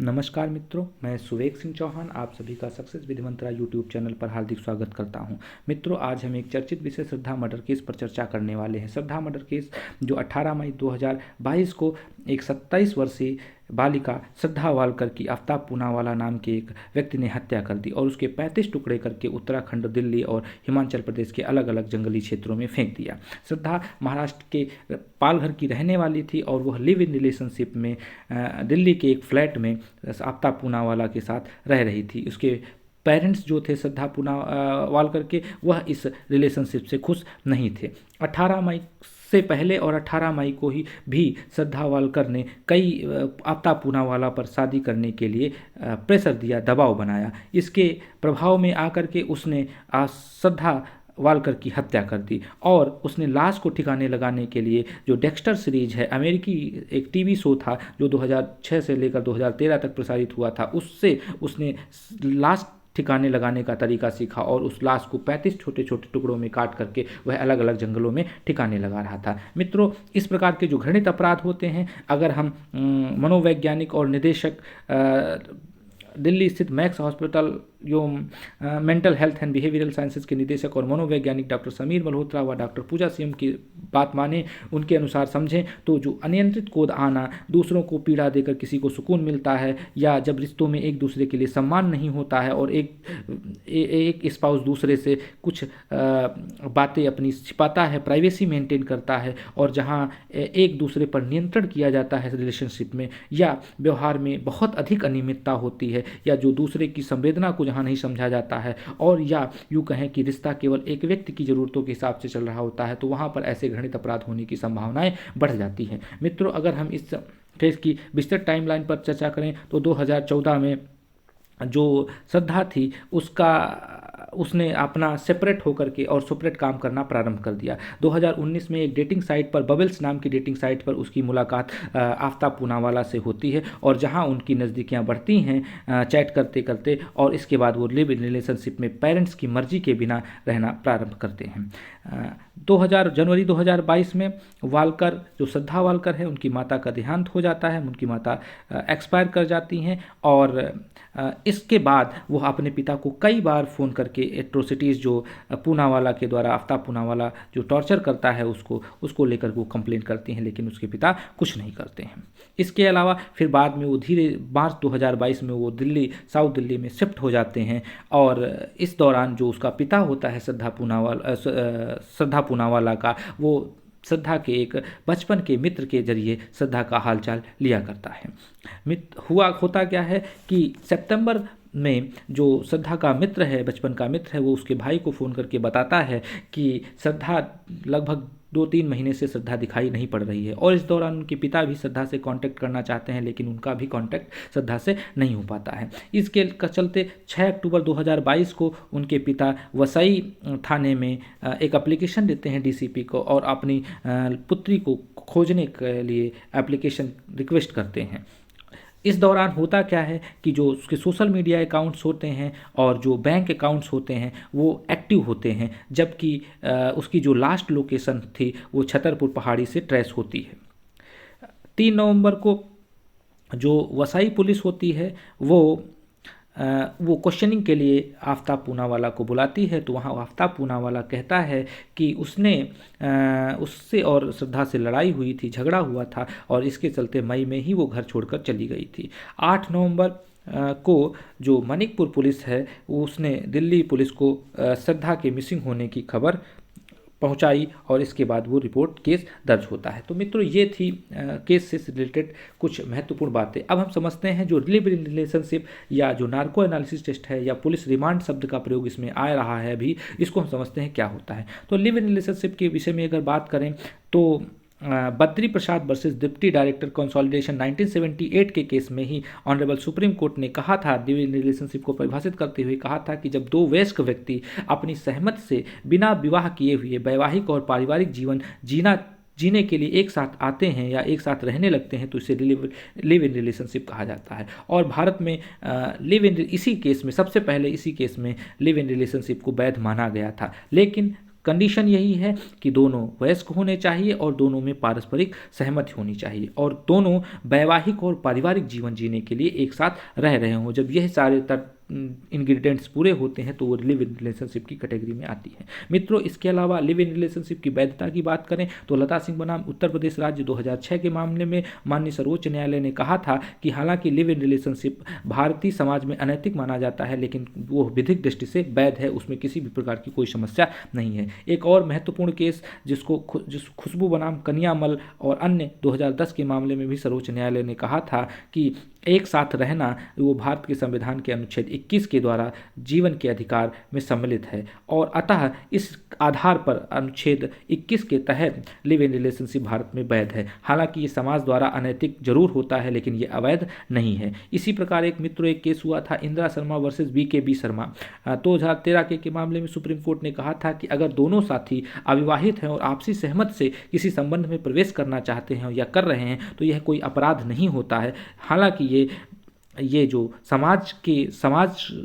नमस्कार मित्रों, मैं सुवेग सिंह चौहान आप सभी का success with Mantra YouTube channel पर हार्दिक स्वागत करता हूं। मित्रों, आज हम एक चर्चित विषय श्रद्धा मर्डर केस पर चर्चा करने वाले हैं। श्रद्धा मर्डर केस जो 18 मई 2022 को एक 27 वर्षीय बालिका श्रद्धा वालकर की आफ्ताब पूनावाला नाम के एक व्यक्ति ने हत्या कर दी और उसके 35 टुकड़े करके उत्तराखंड, दिल्ली और हिमाचल प्रदेश के अलग अलग जंगली क्षेत्रों में फेंक दिया। श्रद्धा महाराष्ट्र के पालघर की रहने वाली थी और वह लिव इन रिलेशनशिप में दिल्ली के एक फ्लैट में आफ्ताब पूनावाला के साथ रह रही थी। उसके पेरेंट्स जो थे श्रद्धा पूनावालकर के, वह इस रिलेशनशिप से खुश नहीं थे। 18 मई से पहले और 18 मई को ही भी श्रद्धा वालकर ने कई आफ्ताब पूनावाला पर शादी करने के लिए प्रेशर दिया, दबाव बनाया। इसके प्रभाव में आकर के उसने श्रद्धा वालकर की हत्या कर दी और उसने लाश को ठिकाने लगाने के लिए जो डेक्स्टर सीरीज है, अमेरिकी एक टीवी शो था जो 2006 से लेकर 2013 तक प्रसारित हुआ था, उससे उसने लाश ठिकाने लगाने का तरीका सीखा और उस लाश को 35 छोटे छोटे टुकड़ों में काट करके वह अलग अलग जंगलों में ठिकाने लगा रहा था। मित्रों, इस प्रकार के जो घृणित अपराध होते हैं, अगर हम मनोवैज्ञानिक और निदेशक दिल्ली स्थित मैक्स हॉस्पिटल जो mental health and behavioural sciences के निदेशक और मनोवैज्ञानिक डॉक्टर समीर मल्होत्रा व डॉक्टर पूजा सिंह की बात माने, उनके अनुसार समझें तो जो अनियंत्रित क्रोध आना, दूसरों को पीड़ा देकर किसी को सुकून मिलता है, या जब रिश्तों में एक दूसरे के लिए सम्मान नहीं होता है और एक स्पाउस दूसरे से कुछ बातें अपनी छिपाता है, प्राइवेसी मेंटेन करता है, और जहाँ एक दूसरे पर नियंत्रण किया जाता है रिलेशनशिप में, या व्यवहार में बहुत अधिक अनियमितता होती है, या जो दूसरे की संवेदना को जहाँ नहीं समझा जाता है, और या यूँ कहें कि रिश्ता केवल एक व्यक्ति की ज़रूरतों के हिसाब से चल रहा होता है, तो वहाँ पर ऐसे घृणित अपराध होने की संभावनाएं बढ़ जाती हैं। मित्रों, अगर हम इस केस की विस्तृत टाइमलाइन पर चर्चा करें तो 2014 में जो श्रद्धा थी उसने अपना सेपरेट होकर के और सेपरेट काम करना प्रारंभ कर दिया। 2019 में एक डेटिंग साइट पर, बबल्स नाम की डेटिंग साइट पर उसकी मुलाकात आफ्ताब पूनावाला से होती है और जहां उनकी नज़दीकियां बढ़ती हैं चैट करते करते, और इसके बाद वो लिव इन रिलेशनशिप में पेरेंट्स की मर्जी के बिना रहना प्रारंभ करते हैं। जनवरी 2022 में वालकर, जो श्रद्धा वालकर है, उनकी माता का देहांत हो जाता है, उनकी माता एक्सपायर कर जाती हैं, और इसके बाद वो अपने पिता को कई बार फ़ोन करके एट्रोसिटीज़ जो पूनावाला के द्वारा आफ्ताब पूनावाला जो टॉर्चर करता है उसको लेकर वो कंप्लेंट करती हैं, लेकिन उसके पिता कुछ नहीं करते हैं। इसके अलावा फिर बाद में वो मार्च 2022 में वो साउथ दिल्ली में शिफ्ट हो जाते हैं, और इस दौरान जो उसका पिता होता है श्रद्धा पूनावाला का, वो श्रद्धा के एक बचपन के मित्र के जरिए श्रद्धा का हालचाल लिया करता है। होता क्या है कि सितंबर में जो श्रद्धा का मित्र है, बचपन का मित्र है, वो उसके भाई को फ़ोन करके बताता है कि श्रद्धा लगभग 2-3 महीने से श्रद्धा दिखाई नहीं पड़ रही है, और इस दौरान उनके पिता भी श्रद्धा से कांटेक्ट करना चाहते हैं, लेकिन उनका भी कांटेक्ट श्रद्धा से नहीं हो पाता है। इसके चलते 6 अक्टूबर 2022 को उनके पिता वसई थाने में एक एप्लीकेशन देते हैं डीसीपी को, और अपनी पुत्री को खोजने के लिए एप्लीकेशन रिक्वेस्ट करते हैं। इस दौरान होता क्या है कि जो उसके सोशल मीडिया अकाउंट्स होते हैं और जो बैंक अकाउंट्स होते हैं वो एक्टिव होते हैं, जबकि उसकी जो लास्ट लोकेशन थी वो छतरपुर पहाड़ी से ट्रेस होती है। 3 नवंबर को जो वसई पुलिस होती है वो क्वेश्चनिंग के लिए आफ्ताब पूनावाला को बुलाती है, तो वहाँ आफ्ताब पूनावाला कहता है कि उससे और श्रद्धा से लड़ाई हुई थी, झगड़ा हुआ था, और इसके चलते मई में ही वो घर छोड़कर चली गई थी। 8 नवंबर को जो मणिकपुर पुलिस है उसने दिल्ली पुलिस को श्रद्धा के मिसिंग होने की खबर पहुंचाई, और इसके बाद वो केस दर्ज होता है। तो मित्रों, ये थी केस से रिलेटेड कुछ महत्वपूर्ण बातें। अब हम समझते हैं जो लिव इन रिलेशनशिप या जो नार्को एनालिसिस टेस्ट है या पुलिस रिमांड शब्द का प्रयोग इसमें आ रहा है अभी, इसको हम समझते हैं क्या होता है। तो लिव इन रिलेशनशिप के विषय में अगर बात करें तो Badri Prasad versus deputy director consolidation 1978 के केस में ही ऑनरेबल सुप्रीम कोर्ट ने कहा था, लिव इन रिलेशनशिप को परिभाषित करते हुए कहा था कि जब 2 वयस्क व्यक्ति अपनी सहमति से बिना विवाह किए हुए वैवाहिक और पारिवारिक जीवन जीने के लिए एक साथ आते हैं या एक साथ रहने लगते हैं, तो इसे लिव इन रिलेशनशिप कहा जाता है। और भारत में सबसे पहले इसी केस में लिव इन रिलेशनशिप को वैध माना गया था। लेकिन कंडीशन यही है कि दोनों वयस्क होने चाहिए और दोनों में पारस्परिक सहमति होनी चाहिए और दोनों वैवाहिक और पारिवारिक जीवन जीने के लिए एक साथ रह रहे हों। जब यह सारे इंग्रेडिएंट्स पूरे होते हैं तो वो लिव इन रिलेशनशिप की कैटेगरी में आती है। मित्रों, इसके अलावा लिव इन रिलेशनशिप की वैधता की बात करें तो लता सिंह बनाम उत्तर प्रदेश राज्य 2006 के मामले में माननीय सर्वोच्च न्यायालय ने कहा था कि हालांकि live in relationship Bharatiya Samaj में अनैतिक माना जाता है लेकिन वो विधिक दृष्टि से वैध है, उसमें किसी भी प्रकार की कोई समस्या नहीं है। एक और महत्वपूर्ण केस जिस खुशबू बनाम कनियामल और अन्य 2010 के मामले में भी सर्वोच्च न्यायालय ने कहा था कि एक साथ रहना वो भारत के संविधान के अनुच्छेद 21 के द्वारा जीवन के अधिकार में सम्मिलित है और अतः इस आधार पर अनुच्छेद 21 के तहत लिव इन रिलेशनशिप भारत में वैध है। हालांकि ये समाज द्वारा अनैतिक जरूर होता है लेकिन ये अवैध नहीं है। इसी प्रकार एक केस हुआ था इंदिरा शर्मा वर्सेस BKB शर्मा 2013 के मामले में सुप्रीम कोर्ट ने कहा था कि अगर दोनों साथी अविवाहित हैं और आपसी सहमत से किसी संबंध में प्रवेश करना चाहते हैं या कर रहे हैं तो यह कोई अपराध नहीं होता है। हालांकि ये जो समाज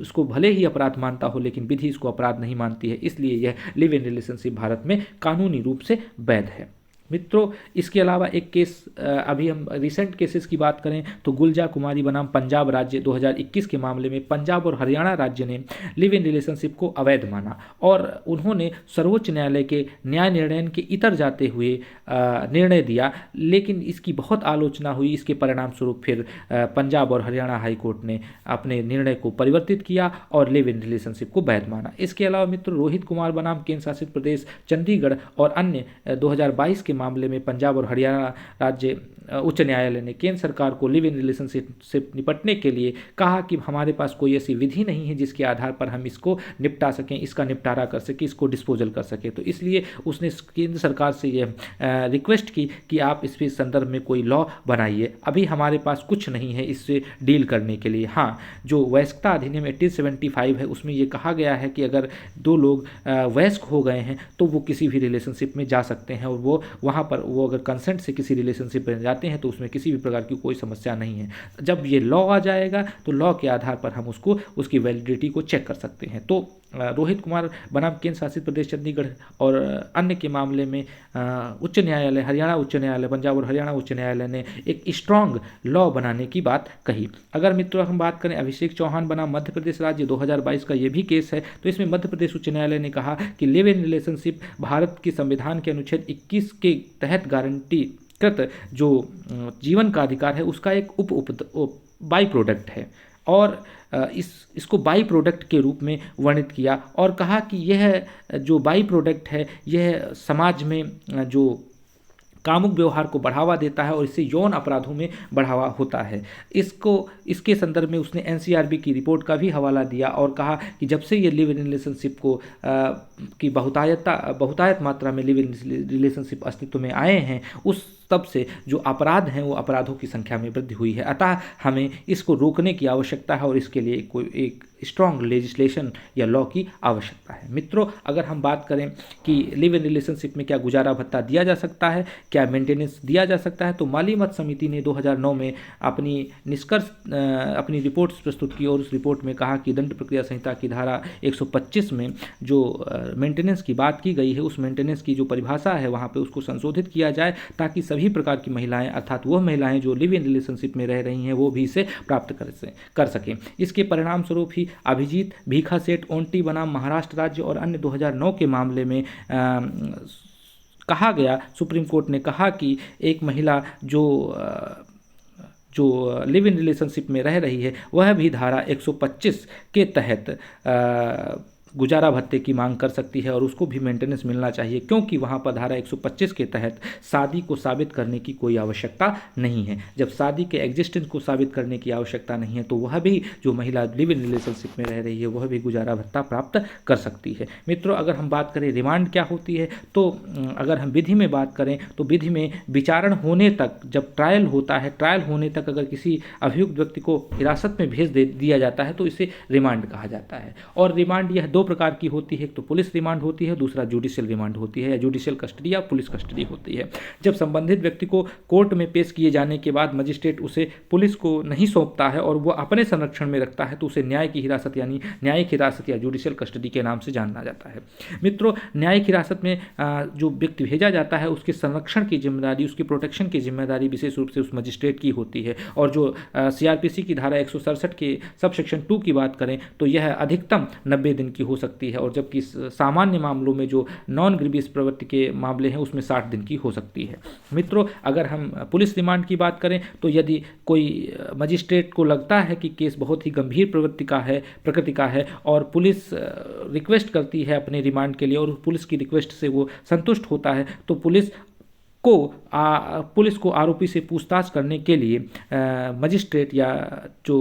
इसको भले ही अपराध मानता हो लेकिन विधि इसको अपराध नहीं मानती है, इसलिए यह लिव इन रिलेशनशिप भारत में कानूनी रूप से वैध है। मित्रों, इसके अलावा एक केस अभी हम रिसेंट केसेस की बात करें तो गुलजा कुमारी बनाम पंजाब राज्य 2021 के मामले में पंजाब और हरियाणा राज्य ने लिव इन रिलेशनशिप को अवैध माना और उन्होंने सर्वोच्च न्यायालय के न्याय निर्णय के इतर जाते हुए निर्णय दिया, लेकिन इसकी बहुत आलोचना हुई। इसके परिणाम स्वरूप फिर पंजाब और हरियाणा हाई कोर्ट ने अपने निर्णय को परिवर्तित किया और लिव इन रिलेशनशिप को वैध माना। इसके अलावा मित्रों, रोहित कुमार बनाम केंद्र शासित प्रदेश चंडीगढ़ और अन्य 2022 के मामले में पंजाब और हरियाणा राज्य उच्च न्यायालय ने केंद्र सरकार को लिव इन रिलेशनशिप से निपटने के लिए कहा कि हमारे पास कोई ऐसी विधि नहीं है जिसके आधार पर हम इसको निपटा सकें, इसका निपटारा कर सकें, इसको डिस्पोजल कर सकें। तो इसलिए उसने केंद्र सरकार से ये रिक्वेस्ट की कि आप इस संदर्भ में कोई लॉ बनाइए। अभी हमारे पास कुछ नहीं है इससे डील करने के लिए। हाँ, जो वयस्कता अधिनियम 1875 है उसमें ये कहा गया है कि अगर दो लोग वयस्क हो गए हैं तो वो किसी भी रिलेशनशिप में जा सकते हैं और वो वहाँ पर वो अगर कंसेंट से किसी रिलेशनशिप में जाते हैं तो उसमें किसी भी प्रकार की कोई समस्या नहीं है। जब ये लॉ आ जाएगा तो लॉ के आधार पर हम उसकी वैलिडिटी को चेक कर सकते हैं। तो रोहित कुमार बनाम केंद्र शासित प्रदेश चंडीगढ़ और अन्य के मामले में उच्च न्यायालय, हरियाणा उच्च न्यायालय, पंजाब और हरियाणा उच्च न्यायालय ने एक स्ट्रांग लॉ बनाने की बात कही। अगर मित्रों हम बात करें अभिषेक चौहान बनाम मध्य प्रदेश राज्य 2022 का ये भी केस है, तो इसमें मध्य प्रदेश उच्च न्यायालय ने कहा कि लिव इन रिलेशनशिप भारत के संविधान के अनुच्छेद 21 के तहत गारंटी कृत जो जीवन का अधिकार है उसका एक बाई प्रोडक्ट है और इसको बाई प्रोडक्ट के रूप में वर्णित किया और कहा कि यह जो बाई प्रोडक्ट है यह समाज में जो कामुक व्यवहार को बढ़ावा देता है और इससे यौन अपराधों में बढ़ावा होता है। इसके संदर्भ में उसने NCRB की रिपोर्ट का भी हवाला दिया और कहा कि जब से ये लिव इन रिलेशनशिप की बहुतायत मात्रा में लिव इन रिलेशनशिप अस्तित्व में आए हैं उस तब से जो अपराध हैं वो अपराधों की संख्या में वृद्धि हुई है। अतः हमें इसको रोकने की आवश्यकता है और इसके लिए कोई एक स्ट्रॉन्ग लेजिस्लेशन या लॉ की आवश्यकता है। मित्रों, अगर हम बात करें कि लिव इन रिलेशनशिप में क्या गुजारा भत्ता दिया जा सकता है, क्या मेंटेनेंस दिया जा सकता है, तो माली मत समिति ने 2009 में अपनी रिपोर्ट प्रस्तुत की और उस रिपोर्ट में कहा कि दंड प्रक्रिया संहिता की धारा 125 में जो मेंटेनेंस की बात की गई है उस मेंटेनेंस की जो परिभाषा है वहाँ पर उसको संशोधित किया जाए ताकि सभी प्रकार की महिलाएं अर्थात वह महिलाएं जो लिव इन रिलेशनशिप में रह रही हैं वो भी इसे प्राप्त कर सकें। इसके परिणाम स्वरूप ही अभिजीत भीखा सेठ ओंटी बनाम महाराष्ट्र राज्य और अन्य 2009 के मामले में कहा गया, सुप्रीम कोर्ट ने कहा कि एक महिला जो लिव इन रिलेशनशिप में रह रही है वह भी धारा 125 के तहत गुजारा भत्ते की मांग कर सकती है और उसको भी मेंटेनेंस मिलना चाहिए क्योंकि वहाँ पर धारा 125 के तहत शादी को साबित करने की कोई आवश्यकता नहीं है। जब शादी के एग्जिस्टेंस को साबित करने की आवश्यकता नहीं है तो वह भी जो महिला लिव इन रिलेशनशिप में रह रही है वह भी गुजारा भत्ता प्राप्त कर सकती है। मित्रों, अगर हम बात करें रिमांड क्या होती है तो अगर हम विधि में बात करें तो विधि में विचारण होने तक, जब ट्रायल होता है, ट्रायल होने तक अगर किसी अभियुक्त व्यक्ति को हिरासत में भेज दिया जाता है तो इसे रिमांड कहा जाता है। और रिमांड यह दो प्रकार की होती है, एक तो पुलिस रिमांड होती है, दूसरा जुडिशियल रिमांड होती है या जुडिशियल कस्टडी या पुलिस कस्टडी होती है। जब संबंधित व्यक्ति को कोर्ट में पेश किए जाने के बाद मजिस्ट्रेट उसे पुलिस को नहीं सौंपता है और वह अपने संरक्षण में रखता है तो उसे न्याय की हिरासत यानी न्यायिक हिरासत या जुडिशियल कस्टडी के नाम से जाना जाता है। मित्रों, न्यायिक हिरासत में जो व्यक्ति भेजा जाता है उसके संरक्षण की जिम्मेदारी, उसकी प्रोटेक्शन की जिम्मेदारी विशेष रूप से उस मजिस्ट्रेट की होती है। और जो सीआरपीसी की धारा 167 के सब सेक्शन 2 की बात करें तो यह अधिकतम 90 दिन की हो सकती है, और जबकि सामान्य मामलों में जो नॉन ग्रीवियस प्रवृत्ति के मामले हैं उसमें 60 दिन की हो सकती है। मित्रों, अगर हम पुलिस रिमांड की बात करें तो यदि कोई मजिस्ट्रेट को लगता है कि केस बहुत ही गंभीर प्रकृति का है और पुलिस रिक्वेस्ट करती है अपने रिमांड के लिए और पुलिस की रिक्वेस्ट से वो संतुष्ट होता है तो पुलिस को आरोपी से पूछताछ करने के लिए मजिस्ट्रेट या जो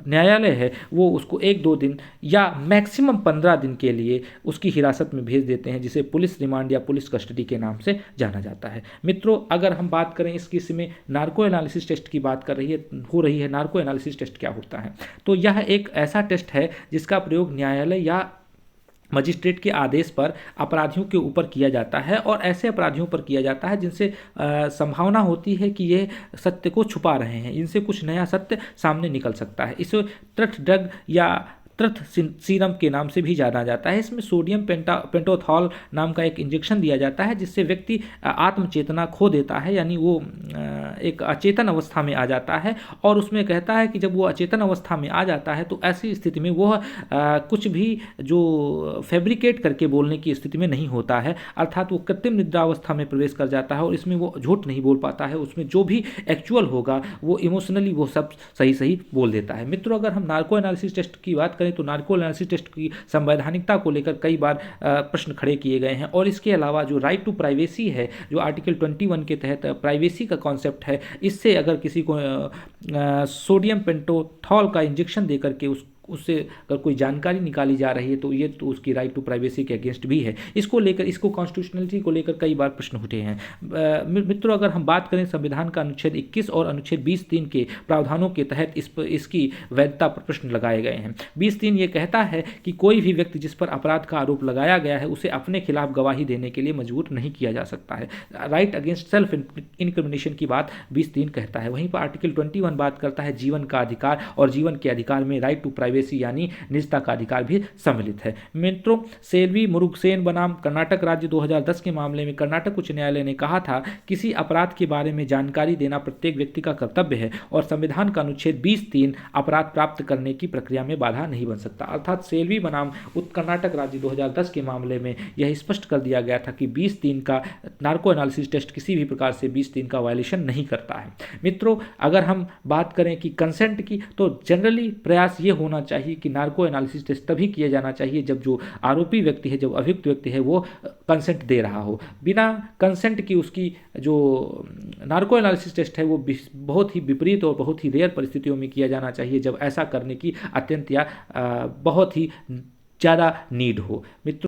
न्यायालय है वो उसको 1-2 दिन या मैक्सिमम 15 दिन के लिए उसकी हिरासत में भेज देते हैं, जिसे पुलिस रिमांड या पुलिस कस्टडी के नाम से जाना जाता है। मित्रों, अगर हम बात करें इस केस में नार्को एनालिसिस टेस्ट की बात हो रही है। नार्को एनालिसिस टेस्ट क्या होता है? तो यह एक ऐसा टेस्ट है जिसका प्रयोग न्यायालय या मजिस्ट्रेट के आदेश पर अपराधियों के ऊपर किया जाता है और ऐसे अपराधियों पर किया जाता है जिनसे संभावना होती है कि ये सत्य को छुपा रहे हैं, इनसे कुछ नया सत्य सामने निकल सकता है। इसे ट्रथ ड्रग या ट्रथ सीरम के नाम से भी जाना जाता है। इसमें सोडियम पेंटोथॉल नाम का एक इंजेक्शन दिया जाता है जिससे व्यक्ति आत्मचेतना खो देता है, यानी वो एक अचेतन अवस्था में आ जाता है। और उसमें कहता है कि जब वो अचेतन अवस्था में आ जाता है तो ऐसी स्थिति में वह कुछ भी जो फैब्रिकेट करके बोलने की स्थिति में नहीं होता है, अर्थात वो कृत्रिम निद्रावस्था में प्रवेश कर जाता है और इसमें वो झूठ नहीं बोल पाता है। उसमें जो भी एक्चुअल होगा वो इमोशनली वो सब सही सही बोल देता है। मित्रों, अगर हम नार्को एनालिसिस टेस्ट की बात करें तो नार्को एनालिसिस टेस्ट की संवैधानिकता को लेकर कई बार प्रश्न खड़े किए गए हैं। और इसके अलावा जो राइट टू प्राइवेसी है, जो आर्टिकल 21 के तहत प्राइवेसी का कॉन्सेप्ट है, इससे अगर किसी को सोडियम पेंटोथॉल का इंजेक्शन देकर के उससे अगर कोई जानकारी निकाली जा रही है तो ये तो उसकी राइट टू प्राइवेसी के अगेंस्ट भी है। इसको कॉन्स्टिट्यूशनलिटी को लेकर कई बार प्रश्न उठे हैं। मित्रों, अगर हम बात करें संविधान का अनुच्छेद 21 और अनुच्छेद 20(3) के प्रावधानों के तहत इसकी वैधता पर प्रश्न लगाए गए हैं। 20(3) ये कहता है कि कोई भी व्यक्ति जिस पर अपराध का आरोप लगाया गया है उसे अपने खिलाफ गवाही देने के लिए मजबूर नहीं किया जा सकता है। राइट अगेंस्ट सेल्फ इनक्रिमिनेशन की बात 20(3) कहता है। वहीं पर आर्टिकल 21 बात करता है जीवन का अधिकार, और जीवन के अधिकार में राइट टू प्राइवेसी यानी निजता का अधिकार भी सम्मिलित है। मित्रों, सेल्वी मुरुगसेन बनाम कर्नाटक राज्य 2010 के मामले में कर्नाटक उच्च न्यायालय ने कहा था किसी अपराध के बारे में जानकारी देना प्रत्येक व्यक्ति का कर्तव्य है और संविधान का अनुच्छेद 20(3) अपराध प्राप्त करने की प्रक्रिया में बाधा नहीं बन सकता। अर्थात सेल्वी बनाम कर्नाटक राज्य 2010 के मामले में यह स्पष्ट कर दिया गया था कि 20(3) का नार्को एनालिसिस टेस्ट किसी भी प्रकार से 20(3) का वायलेशन नहीं करता है। मित्रों, अगर हम बात करें कि कंसेंट की, तो जनरली प्रयास ये होना चाहिए कि नार्को एनालिसिस टेस्ट तभी किया जाना चाहिए जब जो आरोपी व्यक्ति है, जब अभियुक्त व्यक्ति है वो कंसेंट दे रहा हो। बिना कंसेंट की उसकी जो नार्को एनालिसिस टेस्ट है वो बहुत ही विपरीत और बहुत ही रेयर परिस्थितियों में किया जाना चाहिए, जब ऐसा करने की अत्यंत या बहुत ही ज़्यादा नीड हो। मित्रों,